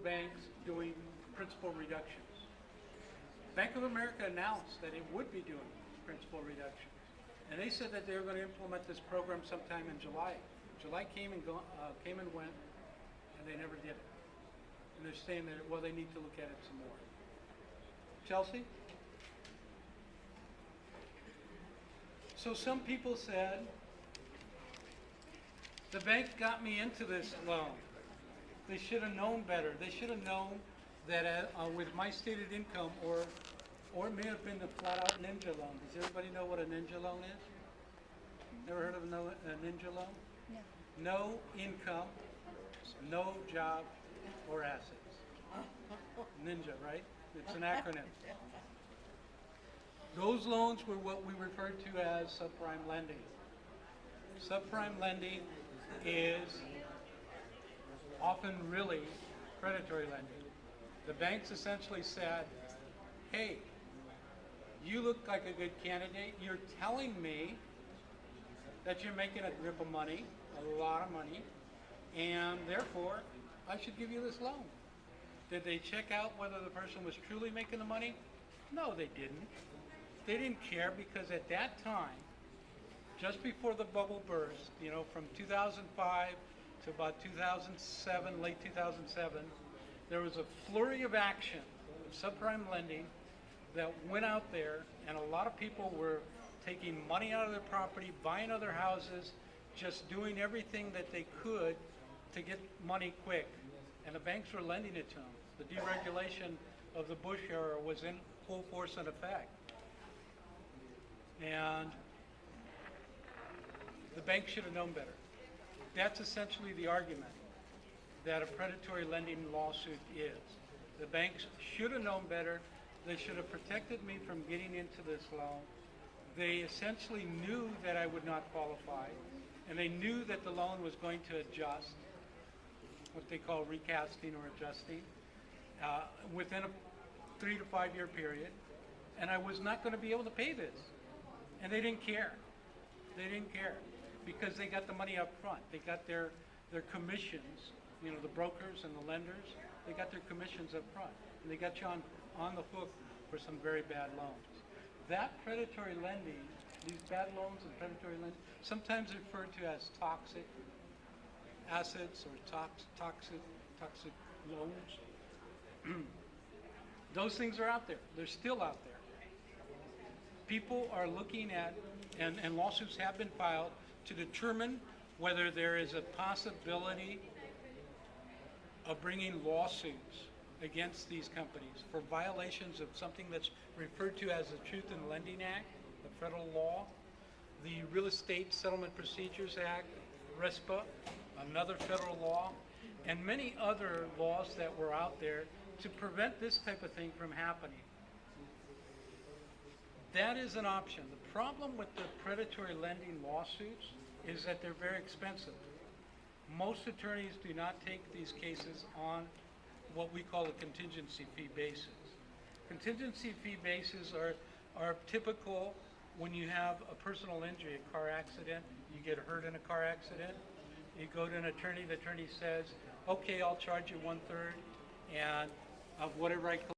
banks doing principal reductions. Bank of America announced that it would be doing principal reductions. And they said that they were going to implement this program sometime in July. July came and went, and they never did it. And they're saying that, well, they need to look at it some more. Chelsea? So some people said, the bank got me into this loan. They should have known better. They should have known that with my stated income, or it may have been the flat-out ninja loan. Does everybody know what a ninja loan is? Never heard of a ninja loan? No. No income, no job, or assets. Ninja, right? It's an acronym. Those loans were what we referred to as subprime lending. Subprime lending is often really predatory lending. The banks essentially said, hey, you look like a good candidate. You're telling me that you're making a grip of money, a lot of money, and therefore I should give you this loan. Did they check out whether the person was truly making the money? No, they didn't. They didn't care, because at that time, just before the bubble burst, from 2005 to about 2007, late 2007, there was a flurry of action of subprime lending that went out there, and a lot of people were taking money out of their property, buying other houses, just doing everything that they could to get money quick. And the banks were lending it to them. The deregulation of the Bush era was in full force and effect. And the bank should have known better. That's essentially the argument that a predatory lending lawsuit is. The banks should have known better. They should have protected me from getting into this loan. They essentially knew that I would not qualify, and they knew that the loan was going to adjust, what they call recasting or adjusting, within a 3 to 5 year period, and I was not going to be able to pay this. And they didn't care. They didn't care, because they got the money up front. They got their commissions, the brokers and the lenders, they got their commissions up front. And they got you on the hook for some very bad loans. That predatory lending, these bad loans and predatory lending, sometimes referred to as toxic assets or toxic loans. Those things are out there. They're still out there. People are looking at, and lawsuits have been filed to determine whether there is a possibility of bringing lawsuits against these companies for violations of something that's referred to as the Truth in Lending Act, the federal law, the Real Estate Settlement Procedures Act, RESPA, another federal law, and many other laws that were out there to prevent this type of thing from happening. That is an option. The problem with the predatory lending lawsuits is that they're very expensive. Most attorneys do not take these cases on what we call a contingency fee basis. Contingency fee bases are typical when you have a personal injury, a car accident, you get hurt in a car accident, you go to an attorney, the attorney says, okay, I'll charge you 1/3 and of whatever I